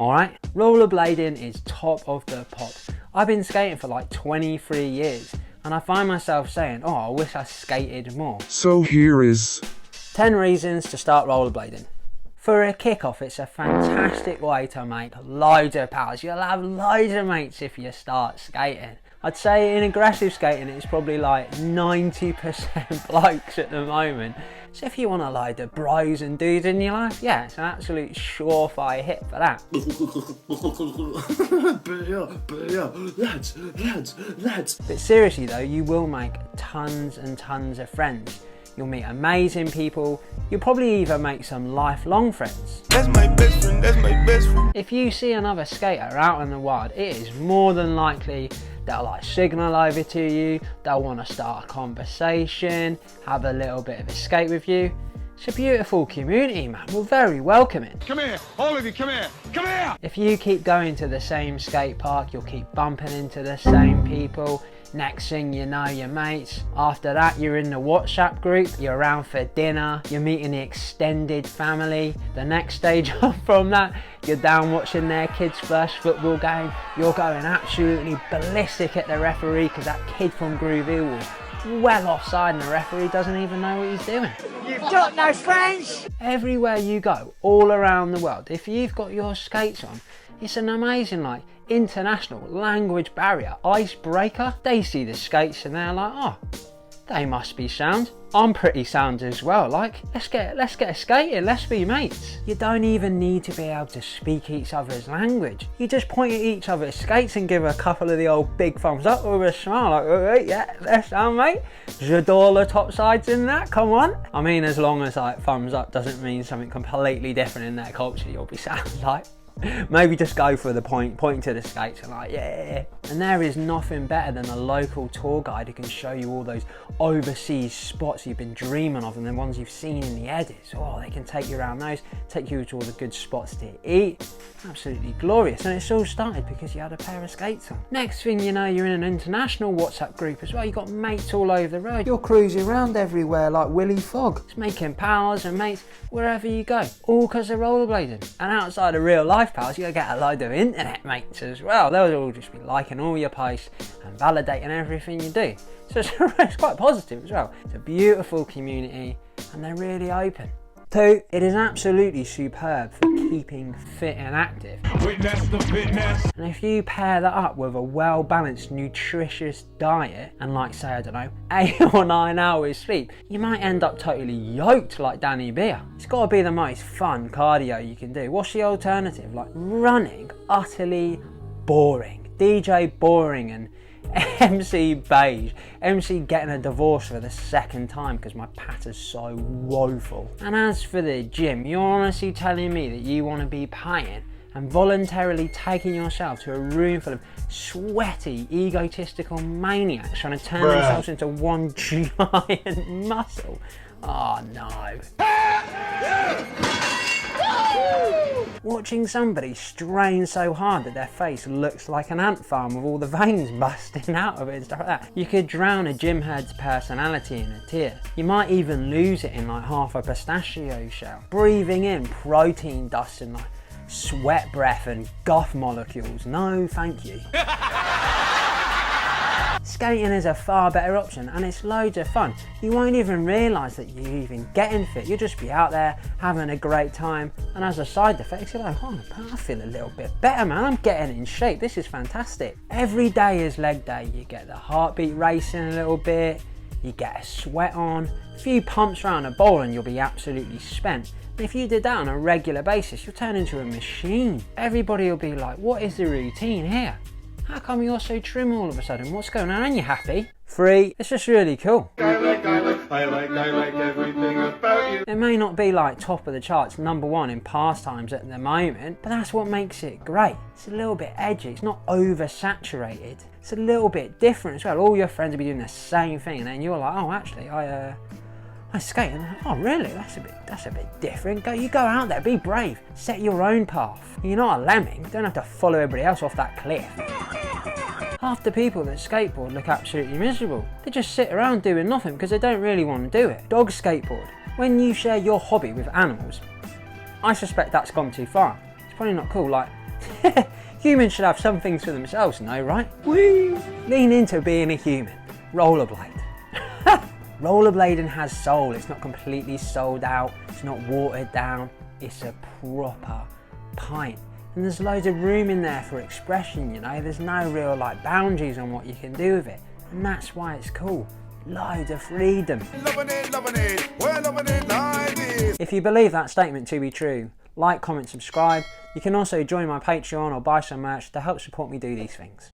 Alright, rollerblading is top of the pops. I've been skating for like 23 years and I find myself saying, oh, I wish I skated more. So here is 10 reasons to start rollerblading. For a kick-off, it's a fantastic way to make loads of pals. You'll have loads of mates if you start skating. I'd say in aggressive skating it's probably like 90% blokes at the moment. So if you want a load of bros and dudes in your life, yeah, it's an absolute surefire hit for that. lads. But seriously though, you will make tons and tons of friends. You'll meet amazing people. You'll probably even make some lifelong friends. That's my best friend, that's my best friend. If you see another skater out in the wild, it is more than likely they'll like signal over to you, they'll want to start a conversation, have a little bit of a skate with you. It's a beautiful community, man. We're very welcoming. Come here, all of you, come here, come here! If you keep going to the same skate park, you'll keep bumping into the same people. Next thing you know, your mates. After that, you're in the WhatsApp group, you're around for dinner, you're meeting the extended family. The next stage up from that, you're down watching their kid's first football game. You're going absolutely ballistic at the referee because that kid from Groove Hill was well offside and the referee doesn't even know what he's doing. You've got no friends! Everywhere you go, all around the world, if you've got your skates on, it's an amazing like international language barrier icebreaker. They see the skates and they're like, oh, they must be sound. I'm pretty sound as well. Like, let's get a skating, let's be mates. You don't even need to be able to speak each other's language. You just point at each other's skates and give a couple of the old big thumbs up with a smile, like, all right, yeah, that's sound, mate. J'adore the top sides in that, come on. I mean, as long as like thumbs up doesn't mean something completely different in their culture, you'll be sound like. Maybe just go for the pointing to the skates and like, yeah. And there is nothing better than a local tour guide who can show you all those overseas spots you've been dreaming of and the ones you've seen in the edits. Oh, they can take you around those, take you to all the good spots to eat. Absolutely glorious. And it's all started because you had a pair of skates on. Next thing you know, you're in an international WhatsApp group as well. You've got mates all over the road. You're cruising around everywhere like Willy Fogg. It's making pals and mates wherever you go. All because of rollerblading. And outside of real life pals, you'll get a load of internet mates as well. They'll all just be liking all your posts and validating everything you do. So it's quite positive as well. It's a beautiful community and they're really open. 2, it is absolutely superb for keeping fit and active. Witness the fitness. And if you pair that up with a well-balanced, nutritious diet and like say, I don't know, 8 or 9 hours sleep, you might end up totally yoked like Danny Beer. It's got to be the most fun cardio you can do. What's the alternative? Like running, utterly boring. DJ boring and MC beige. MC getting a divorce for the 2nd time because my patter's so woeful. And as for the gym, you're honestly telling me that you want to be paying and voluntarily taking yourself to a room full of sweaty, egotistical maniacs trying to turn themselves into one giant muscle? Oh no. Watching somebody strain so hard that their face looks like an ant farm with all the veins busting out of it and stuff like that. You could drown a gym head's personality in a tear. You might even lose it in like half a pistachio shell. Breathing in protein dust and like sweat breath and guff molecules. No, thank you. Skating is a far better option and it's loads of fun. You won't even realise that you're even getting fit. You'll just be out there having a great time and as a side effect you're like, oh, I feel a little bit better, man. I'm getting in shape. This is fantastic. Every day is leg day. You get the heartbeat racing a little bit, you get a sweat on, a few pumps around a bowl and you'll be absolutely spent. And if you did that on a regular basis, you'll turn into a machine. Everybody will be like, what is the routine here? How come you're so trim all of a sudden? What's going on? And you happy? 3, it's just really cool. I like everything about you. It may not be like top of the charts, #1 in pastimes at the moment, but that's what makes it great. It's a little bit edgy, it's not oversaturated. It's a little bit different as well. All your friends will be doing the same thing and then you're like, oh actually, I skate, and oh really, that's a bit different. You go out there, be brave, set your own path. You're not a lemming, you don't have to follow everybody else off that cliff. Half the people that skateboard look absolutely miserable. They just sit around doing nothing because they don't really want to do it. Dog skateboard. When you share your hobby with animals, I suspect that's gone too far. It's probably not cool. Like, Humans should have some things for themselves, no, right? Whee! Lean into being a human. Rollerblade. Rollerblading has soul. It's not completely sold out. It's not watered down. It's a proper pint. And there's loads of room in there for expression, you know. There's no real like boundaries on what you can do with it. And that's why it's cool. Loads of freedom. Loving it, we're loving it like this. If you believe that statement to be true, like, comment, subscribe. You can also join my Patreon or buy some merch to help support me do these things.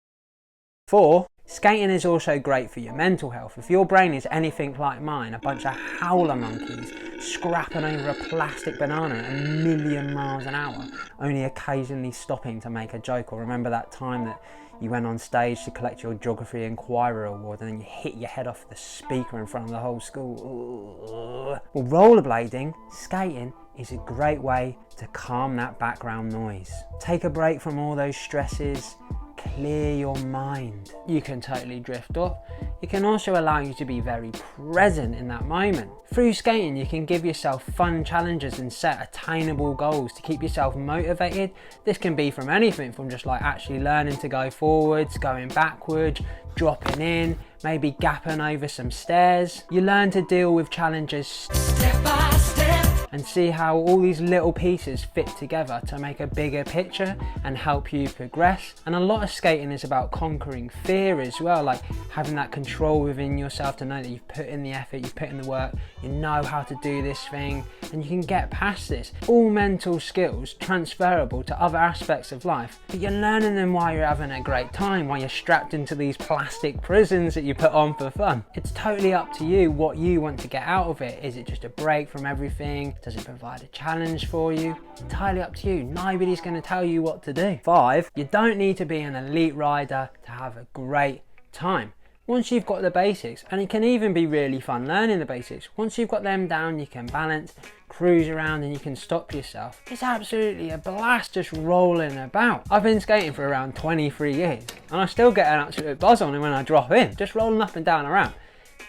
4. Skating is also great for your mental health. If your brain is anything like mine, a bunch of howler monkeys scrapping over a plastic banana at 1,000,000 miles an hour, only occasionally stopping to make a joke or remember that time that you went on stage to collect your Geography Inquirer award and then you hit your head off the speaker in front of the whole school. Well, rollerblading, skating, is a great way to calm that background noise. Take a break from all those stresses, clear your mind. You can totally drift off. It can also allow you to be very present in that moment. Through skating, you can give yourself fun challenges and set attainable goals to keep yourself motivated. This can be from anything from just like actually learning to go forwards, going backwards, dropping in, maybe gapping over some stairs. You learn to deal with challenges step by step and see how all these little pieces fit together to make a bigger picture and help you progress. And a lot of skating is about conquering fear as well, like having that control within yourself to know that you've put in the effort, you've put in the work, you know how to do this thing, and you can get past this. All mental skills transferable to other aspects of life, but you're learning them while you're having a great time, while you're strapped into these plastic prisons that you put on for fun. It's totally up to you what you want to get out of it. Is it just a break from everything? Does it provide a challenge for you? Entirely up to you. Nobody's going to tell you what to do. 5. You don't need to be an elite rider to have a great time. Once you've got the basics, and it can even be really fun learning the basics, once you've got them down, you can balance, cruise around, and you can stop yourself. It's absolutely a blast just rolling about. I've been skating for around 23 years, and I still get an absolute buzz on it when I drop in, just rolling up and down around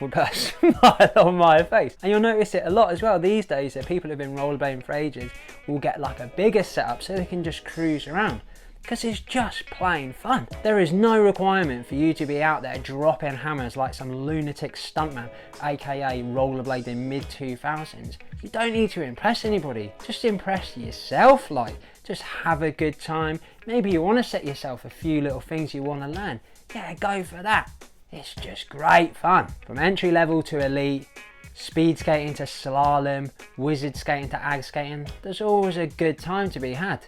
with a smile on my face. And you'll notice it a lot as well these days that people who've been rollerblading for ages will get like a bigger setup so they can just cruise around, because it's just plain fun. There is no requirement for you to be out there dropping hammers like some lunatic stuntman, aka rollerblading mid-2000s. You don't need to impress anybody, just impress yourself. Like, just have a good time. Maybe you want to set yourself a few little things you want to learn. Yeah, go for that. It's just great fun. From entry level to elite, speed skating to slalom, wizard skating to ag skating, there's always a good time to be had.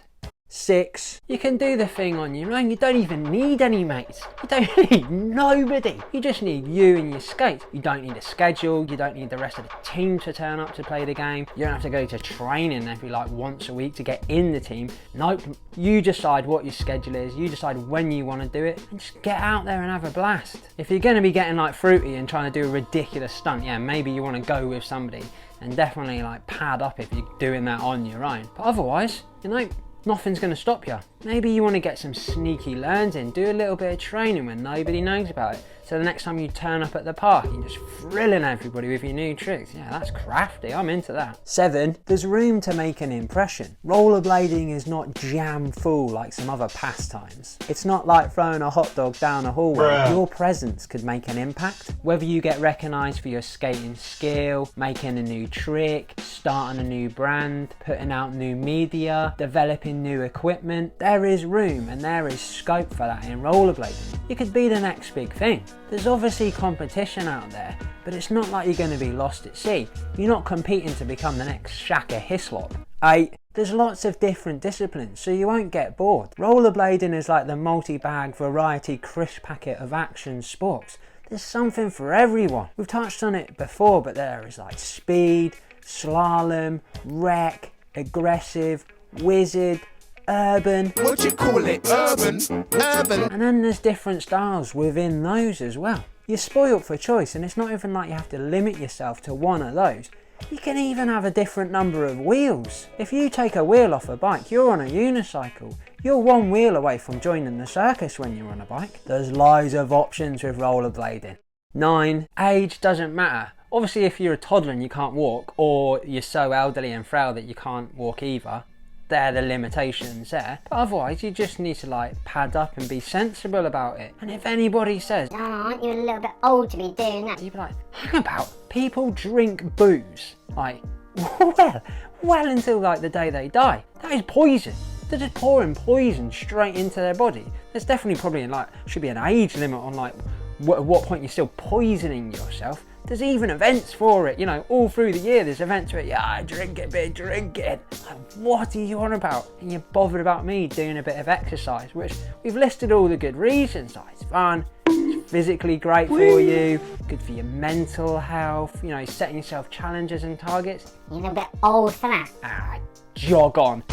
6. You can do the thing on your own. You don't even need any mates. You don't need nobody. You just need you and your skates. You don't need a schedule. You don't need the rest of the team to turn up to play the game. You don't have to go to training every like once a week to get in the team. Nope. You decide what your schedule is. You decide when you want to do it and just get out there and have a blast. If you're going to be getting like fruity and trying to do a ridiculous stunt, yeah, maybe you want to go with somebody and definitely like pad up if you're doing that on your own. But otherwise, you know, nothing's going to stop you. Maybe you want to get some sneaky learns in, do a little bit of training when nobody knows about it. So the next time you turn up at the park, you're just thrilling everybody with your new tricks. Yeah, that's crafty, I'm into that. 7. There's room to make an impression. Rollerblading is not jam full like some other pastimes. It's not like throwing a hot dog down a hallway. Your presence could make an impact. Whether you get recognised for your skating skill, making a new trick, starting a new brand, putting out new media, developing new equipment, there is room and there is scope for that in rollerblading. You could be the next big thing. There's obviously competition out there, but it's not like you're going to be lost at sea. You're not competing to become the next Shaka Hislop. 8. There's lots of different disciplines, so you won't get bored. Rollerblading is like the multi-bag variety crisp packet of action sports. There's something for everyone. We've touched on it before, but there is like speed, slalom, rec, aggressive, wizard, urban. What you call it? Urban. And then there's different styles within those as well. You're spoilt for choice, and it's not even like you have to limit yourself to one of those. You can even have a different number of wheels. If you take a wheel off a bike, you're on a unicycle. You're one wheel away from joining the circus when you're on a bike. There's loads of options with rollerblading. 9. Age doesn't matter. Obviously if you're a toddler and you can't walk, or you're so elderly and frail that you can't walk either, they're the limitations there. But otherwise, you just need to like pad up and be sensible about it. And if anybody says, "Oh, aren't you a little bit old to be doing that?" you'd be like, hang about, people drink booze, like, well until like the day they die. That is poison. They're just pouring poison straight into their body. There's definitely probably should be an age limit on like at what point you're still poisoning yourself. There's even events for it, you know, all through the year there's events where, yeah, drink it, bit, drink it. Like, what are you on about? And you're bothered about me doing a bit of exercise, which we've listed all the good reasons. Like, it's fun, it's physically great for you, good for your mental health, you know, setting yourself challenges and targets. You're a little bit old for that. Jog on.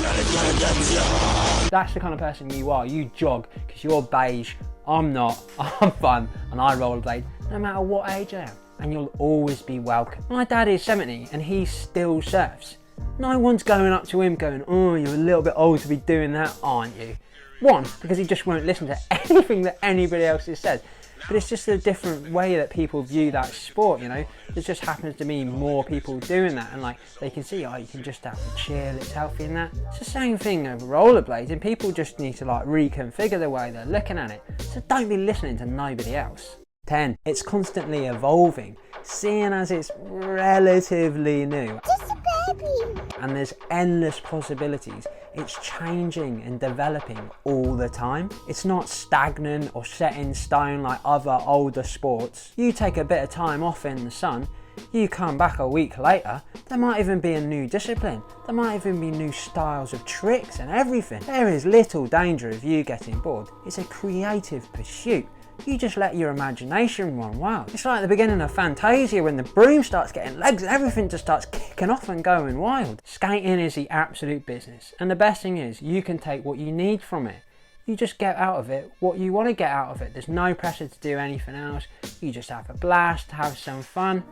That's the kind of person you are. You jog because you're beige. I'm not. I'm fun and I rollerblade no matter what age I am. And you'll always be welcome. My dad is 70 and he still surfs. No one's going up to him going, oh, you're a little bit old to be doing that, aren't you? One, because he just won't listen to anything that anybody else has said. But it's just a different way that people view that sport, you know. There just happens to be more people doing that, and like they can see, oh, you can just have a chill, it's healthy and that. It's the same thing of rollerblades, and people just need to like reconfigure the way they're looking at it. So don't be listening to nobody else. 10. It's constantly evolving, seeing as it's relatively new. Just a baby. And there's endless possibilities. It's changing and developing all the time. It's not stagnant or set in stone like other older sports. You take a bit of time off in the sun, you come back a week later, there might even be a new discipline. There might even be new styles of tricks and everything. There is little danger of you getting bored. It's a creative pursuit. You just let your imagination run wild. It's like the beginning of Fantasia when the broom starts getting legs and everything just starts kicking off and going wild. Skating is the absolute business, and the best thing is you can take what you need from it. You just get out of it what you want to get out of it. There's no pressure to do anything else. You just have a blast, have some fun,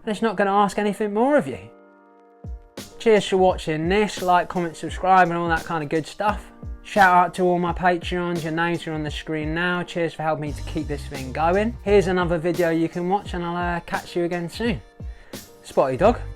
and it's not going to ask anything more of you. Cheers for watching this. Like, comment, subscribe and all that kind of good stuff. Shout out to all my Patreons, your names are on the screen now. Cheers for helping me to keep this thing going. Here's another video you can watch and I'll catch you again soon. Spotty dog.